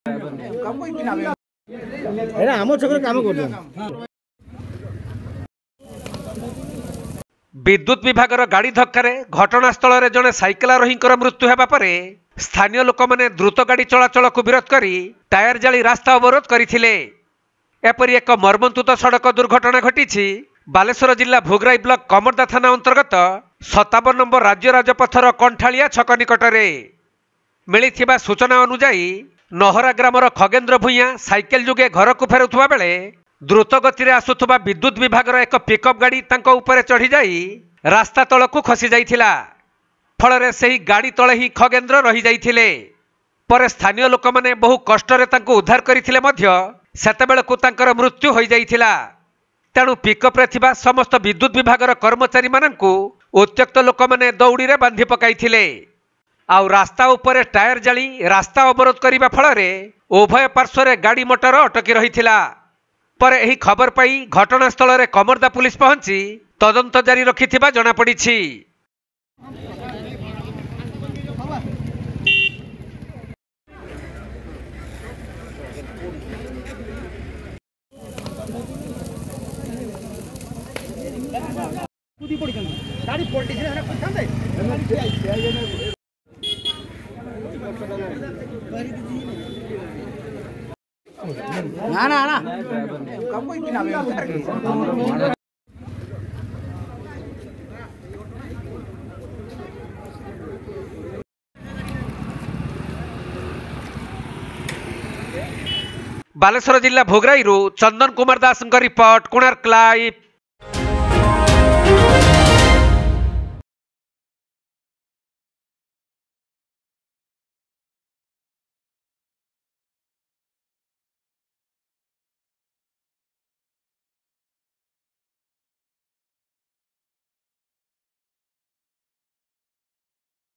आम छक काम कर विद्युत विभाग गाड़ी धक्कर घटनास्थल में जड़े साइकेल आरोही मृत्यु होगा पर स्थानीय लोक मैंने द्रुत गाड़ी चलाचल को विरोध कर टायर जाली रास्ता अवरोध करथिले। एपरी एक मर्मन्तुत सड़क दुर्घटना घटी बालेश्वर जिला भोगराई ब्लॉक कमरदा थाना अंतर्गत 57 नंबर राज्य राजपथर कंठालिया छक निकटरे मिली सूचना अनुजाई नहरा ग्रामर खगेन्द्र भूइया साइकेल जुगे घर को फेरुवा बेले द्रुत गति आसुवा विद्युत विभाग एक पिकअप गाड़ी तांको उपरे चढ़ी जाई रास्ता तल को खसी जाइथिला। फल से गाड़ी तले ही खगेन्द्र रही जाइथिले। पर स्थानीय लोक मैंने बहु कष्टरे तांको उद्धार करथिले मध्य सेतेबेलकु तांकर मृत्यु हो जाइथिला। तेणु पिकअप्रे थिबा समस्त विद्युत विभाग कर्मचारी माननकु उत्त्यक्त लोक मैंने दौड़ी रे बांधि पकाइथिले। आउ रास्ता उपरे टायर जाली रास्ता अवरोध करने फल उभय पार्श्व गाड़ी मोटर अटकी रही। पर एही खबर पाई घटनास्थल में कमरदा पुलिस पहुंची तदंत जारी रखिथिबा जଣା पड़िछि। ना ना ना बालेश्वर जिला भोगराई चंदन कुमार दास रिपोर्ट कोणार्क लाइव।